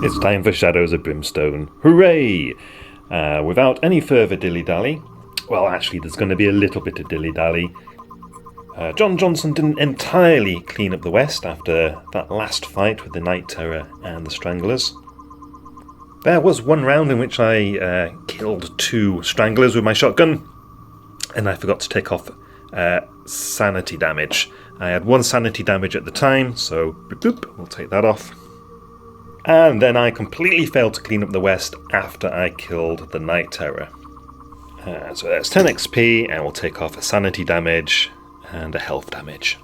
It's time for Shadows of Brimstone. Hooray! Without any further dilly-dally, well, actually, there's going to be a little bit of dilly-dally. John Johnson didn't entirely clean up the West after that last fight with the Night Terror and the Stranglers. There was one round in which I killed 2 Stranglers with my shotgun, and I forgot to take off sanity damage. I had 1 sanity damage at the time, so boop, we'll take that off. And then I completely failed to clean up the West after I killed the Night Terror. So that's 10 XP, and we'll take off a sanity damage and a health damage.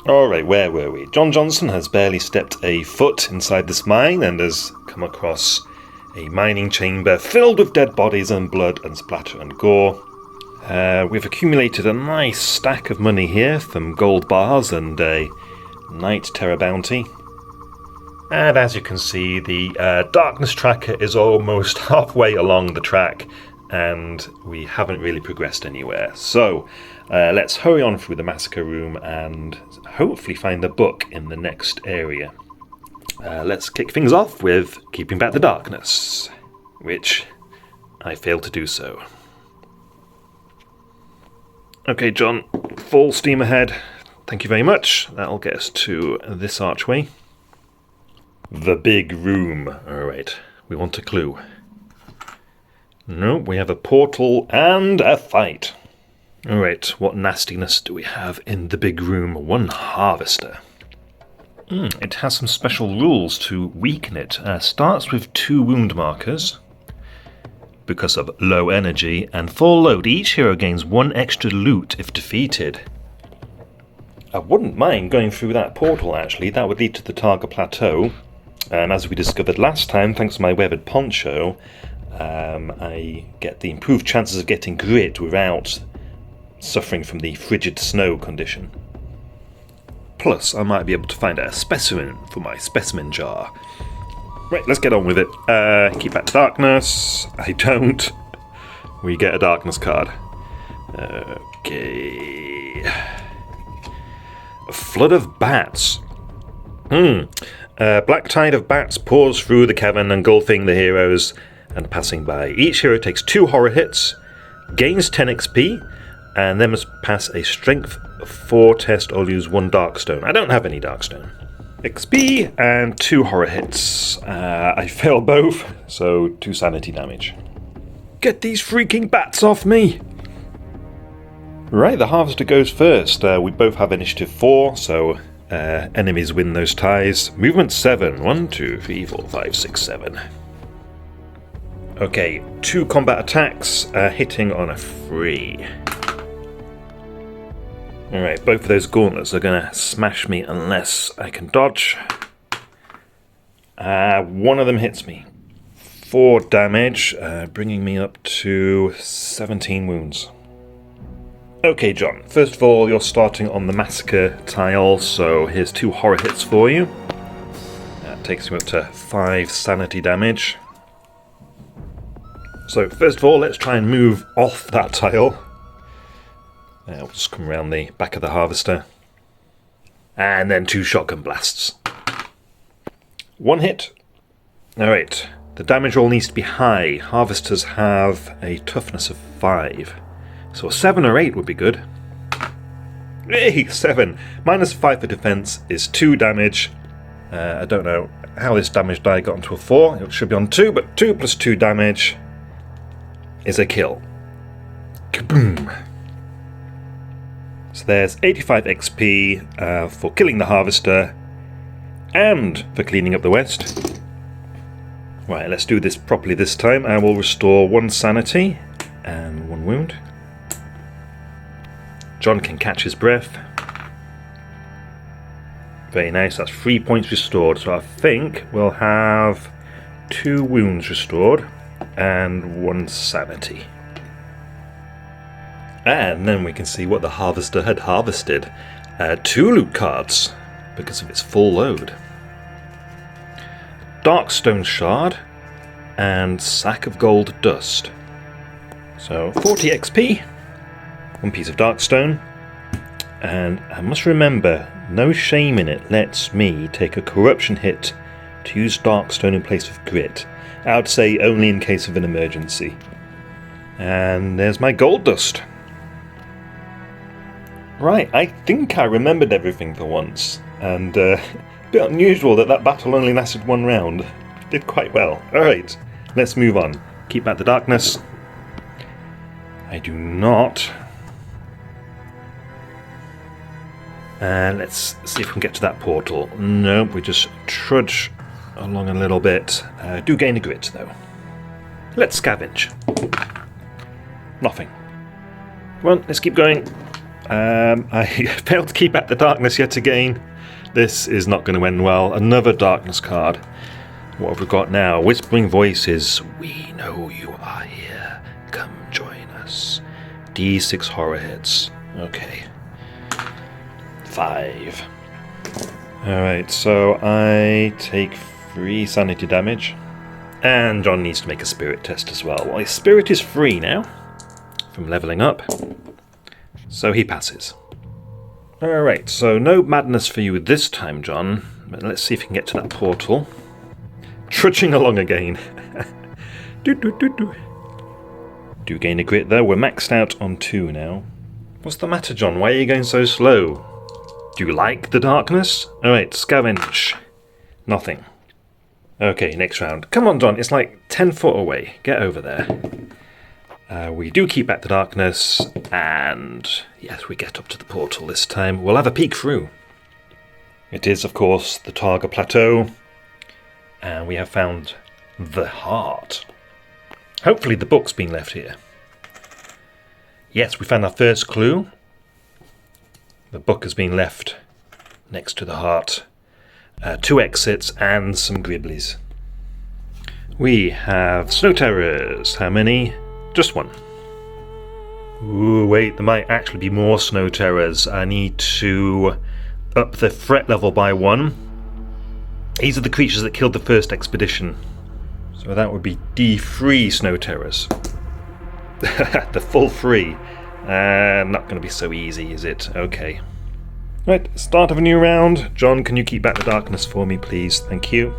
Alright, where were we? John Johnson has barely stepped a foot inside this mine and has come across a mining chamber filled with dead bodies and blood and splatter and gore. We've accumulated a nice stack of money here from gold bars and a Night Terror bounty. And as you can see, the darkness tracker is almost halfway along the track, and we haven't really progressed anywhere. So let's hurry on through the massacre room and hopefully find a book in the next area. Let's kick things off with keeping back the darkness, which I failed to do so. Okay, John, full steam ahead. Thank you very much. That'll get us to this archway. The big room. Alright, we want a clue. No, we have a portal and a fight. Alright, what nastiness do we have in the big room? 1 harvester. It has some special rules to weaken it. Starts with 2 wound markers because of low energy, and full load. Each hero gains 1 extra loot if defeated. I wouldn't mind going through that portal actually. That would lead to the Targa Plateau. And as we discovered last time, thanks to my weathered poncho, I get the improved chances of getting grit without suffering from the frigid snow condition. Plus, I might be able to find a specimen for my specimen jar. Right, let's get on with it. Keep back the darkness. I don't. We get a darkness card. Okay. A flood of bats. Black tide of bats pours through the cavern, engulfing the heroes and passing by. Each hero takes 2 horror hits, gains 10 XP, and then must pass a strength 4 test or lose 1 darkstone. I don't have any darkstone. XP and 2 horror hits. I fail both, so 2 sanity damage. Get these freaking bats off me! Right, the harvester goes first. We both have initiative 4, so enemies win those ties. Movement 7. 1, 2, 3, 4, 5, 6, 7. Okay, 2 combat attacks, hitting on a 3. Alright, both of those gauntlets are going to smash me unless I can dodge. 1 of them hits me. 4 damage, bringing me up to 17 wounds. Okay, John, first of all, you're starting on the massacre tile, so here's 2 horror hits for you. That takes you up to 5 sanity damage. So, first of all, let's try and move off that tile. We'll just come around the back of the harvester. And then 2 shotgun blasts. 1 hit. Alright, the damage roll needs to be high. Harvesters have a toughness of 5. So a 7 or 8 would be good. Hey, 7! Minus 5 for defense is 2 damage. I don't know how this damage die got onto a 4. It should be on 2, but 2 plus 2 damage is a kill. Kaboom! So there's 85 XP for killing the harvester and for cleaning up the West. Right, let's do this properly this time. I will restore 1 sanity and 1 wound. John can catch his breath. Very nice, that's 3 points restored. So I think we'll have 2 wounds restored and 1 sanity. And then we can see what the harvester had harvested. 2 loot cards because of its full load. Darkstone shard and sack of gold dust. So 40 XP. 1 piece of darkstone, and I must remember, no shame in it lets me take a corruption hit to use Darkstone in place of Grit. I would say only in case of an emergency. And there's my gold dust. Right, I think I remembered everything for once. And a bit unusual that battle only lasted one round. Did quite well. Alright, let's move on. Keep back the darkness. I do not. And let's see if we can get to that portal. No, we just trudge along a little bit. Do gain a grit though. Let's scavenge. Nothing. Well, let's keep going. I failed to keep back the darkness yet again. This is not going to end well. Another darkness card. What have we got now? Whispering voices. We know you are here. Come join us. D6 horror hits. Okay. 5. Alright, so I take 3 sanity damage. And John needs to make a spirit test as well. Well, his spirit is free now from leveling up. So he passes. Alright, so no madness for you this time, John. But let's see if we can get to that portal. Trudging along again. Do gain a grit though. We're maxed out on 2 now. What's the matter, John? Why are you going so slow? Do you like the darkness? Alright, scavenge. Nothing. Okay, next round. Come on, John. It's like 10 foot away. Get over there. We do keep back the darkness. And yes, we get up to the portal this time. We'll have a peek through. It is, of course, the Targa Plateau. And we have found the heart. Hopefully the book's been left here. Yes, we found our first clue. The book has been left next to the heart. 2 exits and some gribblies. We have snow terrors. How many? Just 1. Ooh, wait, there might actually be more snow terrors. I need to up the threat level by 1. These are the creatures that killed the first expedition. So that would be D3 snow terrors. The full 3. Not going to be so easy, is it? Okay. Right, start of a new round. John, can you keep back the darkness for me, please? Thank you.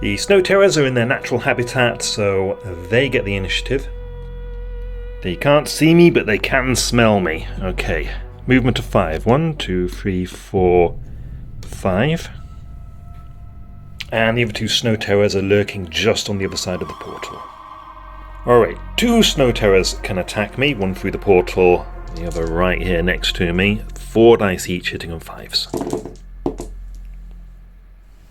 The snow terrors are in their natural habitat, so they get the initiative. They can't see me, but they can smell me. Okay. Movement of 5. 1, 2, 3, 4, 5. And the other 2 snow terrors are lurking just on the other side of the portal. Alright, 2 snow terrors can attack me, 1 through the portal, the other right here next to me. 4 dice each, hitting on 5s.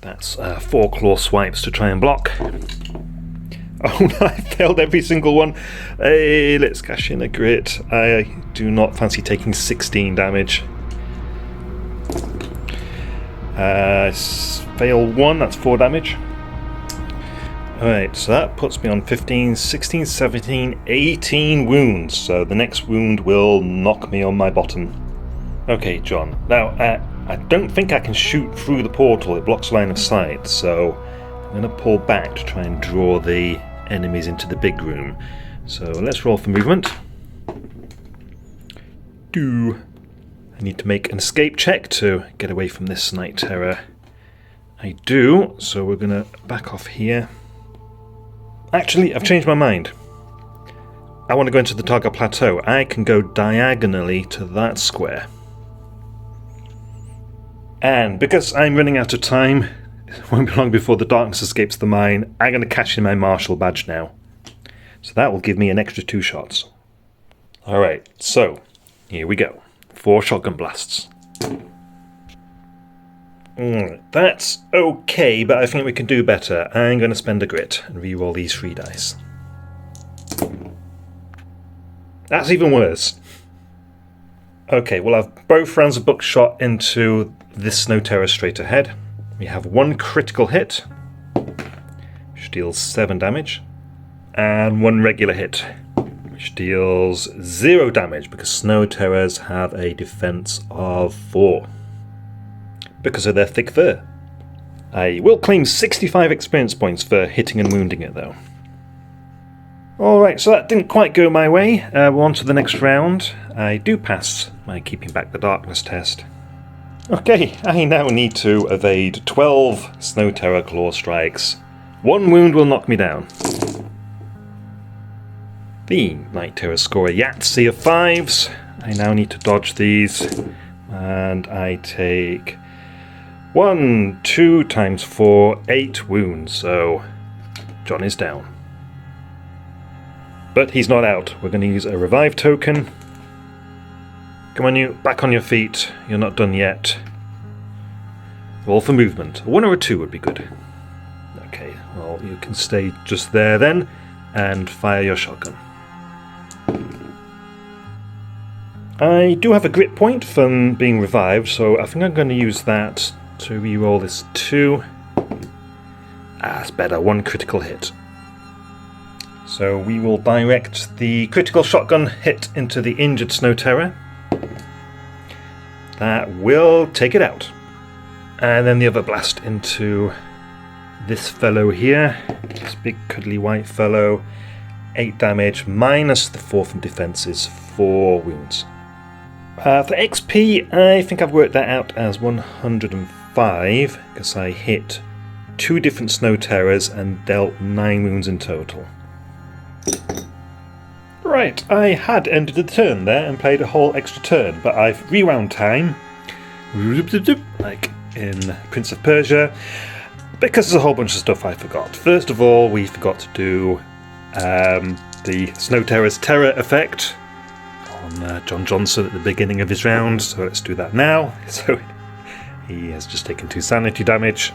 That's 4 claw swipes to try and block. Oh no, I failed every single one. Hey, let's cash in a grit. I do not fancy taking 16 damage. Fail 1, that's 4 damage. Alright, so that puts me on 15, 16, 17, 18 wounds. So the next wound will knock me on my bottom. Okay, John. Now, I don't think I can shoot through the portal. It blocks line of sight, so I'm going to pull back to try and draw the enemies into the big room. So let's roll for movement. I need to make an escape check to get away from this night terror. I do, so we're going to back off here. Actually, I've changed my mind. I want to go into the Targa Plateau. I can go diagonally to that square. And because I'm running out of time, it won't be long before the darkness escapes the mine, I'm going to cash in my Marshal badge now. So that will give me an extra 2 shots. Alright, so here we go. 4 shotgun blasts. That's okay, but I think we can do better. I'm going to spend a grit and re-roll these 3 dice. That's even worse. Okay, we'll have both rounds of buckshot into this snow terror straight ahead. We have 1 critical hit, which deals 7 damage, and 1 regular hit, which deals 0 damage because snow terrors have a defense of 4. Because of their thick fur. I will claim 65 experience points for hitting and wounding it though. Alright, so that didn't quite go my way. We're on to the next round. I do pass my keeping back the darkness test. Okay, I now need to evade 12 Snow Terror Claw strikes. 1 wound will knock me down. The Night Terror score a Yahtzee of 5s. I now need to dodge these. And I take 1, 2 times 4, 8 wounds. So John is down. But he's not out. We're going to use a revive token. Come on, you, back on your feet. You're not done yet. Roll for movement. A 1 or a 2 would be good. Okay, well, you can stay just there then, and fire your shotgun. I do have a grit point from being revived, so I think I'm going to use that to re-roll this 2. That's better, 1 critical hit. So we will direct the critical shotgun hit into the injured Snow Terror. That will take it out. And then the other blast into this fellow here. This big cuddly white fellow. 8 damage minus the 4 from defenses, 4 wounds. For XP, I think I've worked that out as 105 because I hit 2 different Snow Terrors and dealt 9 wounds in total. Right, I had ended the turn there and played a whole extra turn, but I've rewound time, like in Prince of Persia, because there's a whole bunch of stuff I forgot. First of all, we forgot to do the Snow Terror's terror effect on John Johnson at the beginning of his round, so let's do that now. So he has just taken 2 sanity damage.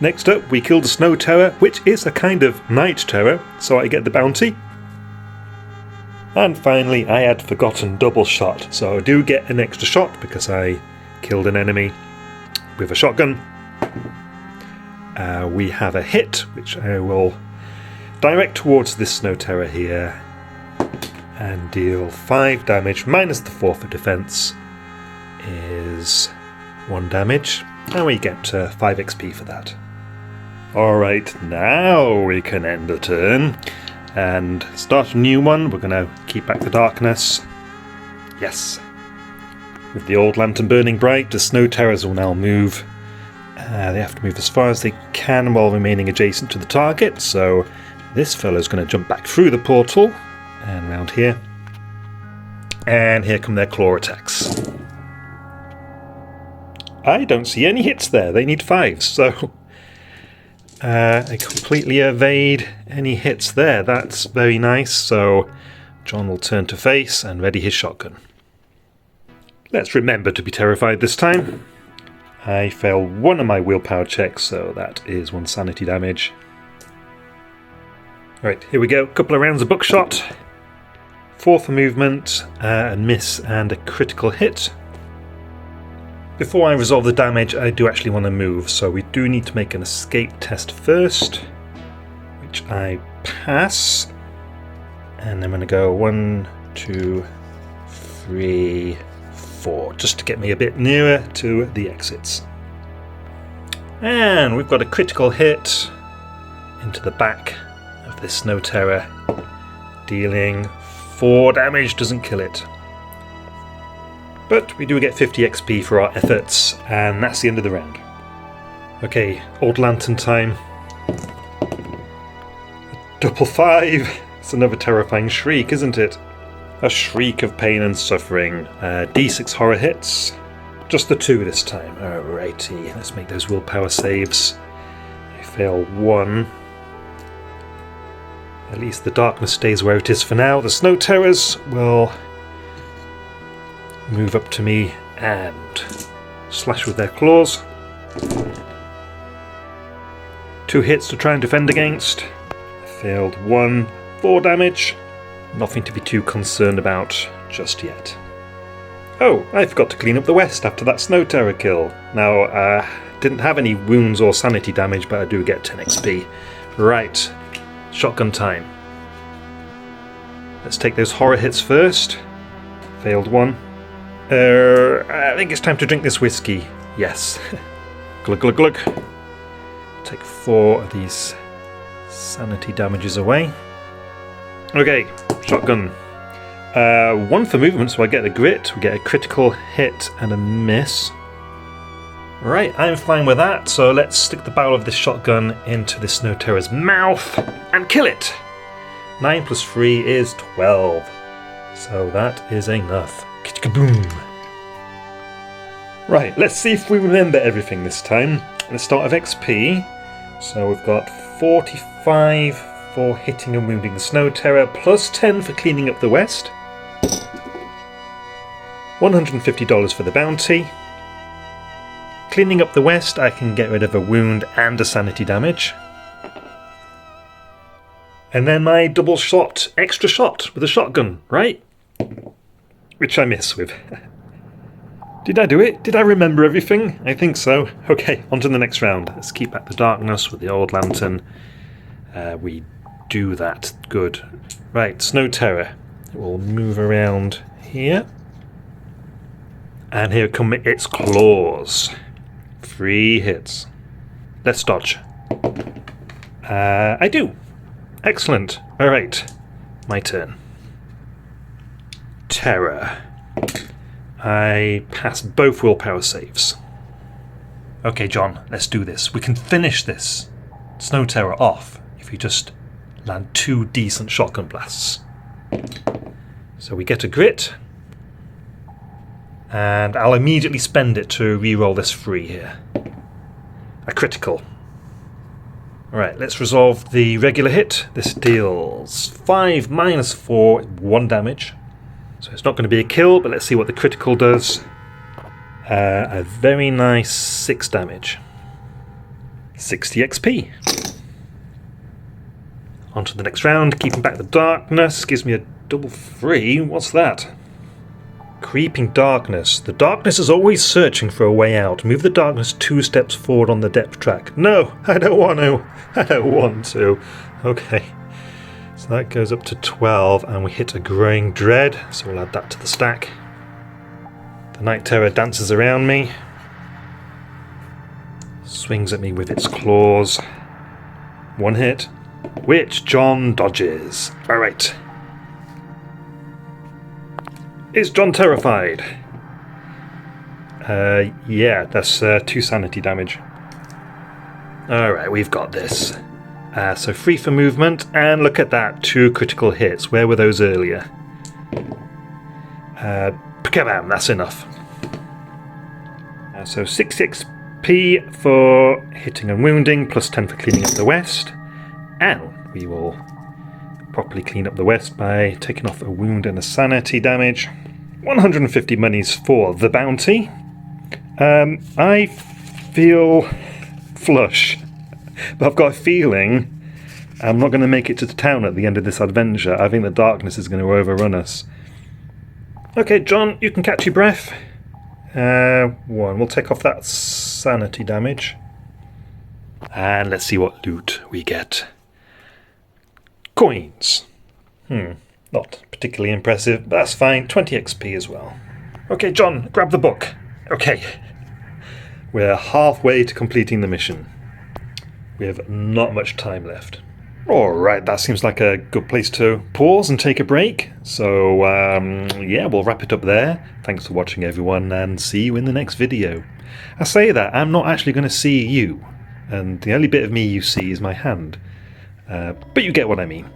Next up, we kill the Snow Terror, which is a kind of Night Terror, so I get the bounty. And finally, I had forgotten double shot, so I do get an extra shot because I killed an enemy with a shotgun. We have a hit, which I will direct towards this Snow Terror here and deal 5 damage minus the 4 for defense is 1 damage, and we get 5 XP for that. Alright, now we can end the turn and start a new one. We're going to keep back the darkness. Yes. With the old lantern burning bright, the Snow Terrors will now move. They have to move as far as they can while remaining adjacent to the target, so this fellow's going to jump back through the portal and round here. And here come their claw attacks. I don't see any hits there. They need 5s, so I completely evade any hits there. That's very nice, so John will turn to face and ready his shotgun. Let's remember to be terrified this time. I fail 1 of my willpower checks, so that is 1 sanity damage. Alright, here we go. Couple of rounds of buckshot. 4 for movement, a miss and a critical hit. Before I resolve the damage, I do actually want to move, so we do need to make an escape test first, which I pass. And I'm going to go 1, 2, 3, 4, just to get me a bit nearer to the exits. And we've got a critical hit into the back of this Snow Terror, dealing 4 damage, doesn't kill it. But we do get 50 XP for our efforts, and that's the end of the round. Okay, Old Lantern time. Double 5! It's another terrifying shriek, isn't it? A shriek of pain and suffering. D6 horror hits. Just the 2 this time. Alrighty, let's make those willpower saves. I fail 1. At least the darkness stays where it is for now. The Snow Terrors will move up to me and slash with their claws. 2 hits to try and defend against. Failed 1, 4 damage. Nothing to be too concerned about just yet. Oh, I forgot to clean up the west after that Snow Terror kill. Now, didn't have any wounds or sanity damage, but I do get 10 XP. Right, shotgun time. Let's take those horror hits first. Failed 1. I think it's time to drink this whiskey. Yes. Glug glug glug. Take 4 of these sanity damages away. Okay, shotgun. 1 for movement, so I get a grit, we get a critical hit and a miss. Right, I'm fine with that, so let's stick the barrel of this shotgun into this Snow Terror's mouth and kill it! 9 plus 3 is 12, so that is enough. Kaboom! Right, let's see if we remember everything this time. Let's start with XP. So we've got 45 for hitting and wounding the Snow Terror, plus 10 for cleaning up the West. $150 for the bounty. Cleaning up the West, I can get rid of a wound and a sanity damage. And then my double shot, extra shot with a shotgun, right? Which I miss with. Did I do it? Did I remember everything? I think so. Okay, on to the next round. Let's keep back the darkness with the old lantern. We do that. Good. Right, Snow Terror. It will move around here. And here come its claws. 3 hits. Let's dodge. I do. Excellent. Alright. My turn. Terror. I pass both willpower saves. Okay, John, let's do this. We can finish this Snow Terror off if you just land 2 decent shotgun blasts. So we get a grit. And I'll immediately spend it to reroll this 3 here. A critical. Alright, let's resolve the regular hit. This deals 5 minus 4, 1 damage. So it's not going to be a kill, but let's see what the critical does. A very nice 6 damage. 60 XP. On to the next round, keeping back the darkness. Gives me a double 3. What's that? Creeping darkness. The darkness is always searching for a way out. Move the darkness 2 steps forward on the depth track. No, I don't want to. I don't want to. Okay. So that goes up to 12, and we hit a growing dread, so we'll add that to the stack. The Night Terror dances around me. Swings at me with its claws. 1 hit, which John dodges. Alright. Is John terrified? Yeah, that's 2 sanity damage. Alright, we've got this. So 3 for movement, and look at that, 2 critical hits. Where were those earlier? Kabam, that's enough. So 6 XP for hitting and wounding, plus 10 for cleaning up the West. And we will properly clean up the West by taking off a wound and a sanity damage. 150 monies for the bounty. I feel flush, but I've got a feeling I'm not going to make it to the town at the end of this adventure. I think the darkness is going to overrun us. Okay, John, you can catch your breath. 1. We'll take off that sanity damage. And let's see what loot we get. Coins. Not particularly impressive, but that's fine. 20 XP as well. Okay, John, grab the book. Okay. We're halfway to completing the mission. We have not much time left. Alright, that seems like a good place to pause and take a break. So, yeah, we'll wrap it up there. Thanks for watching, everyone, and see you in the next video. I say that, I'm not actually going to see you, and the only bit of me you see is my hand. But you get what I mean.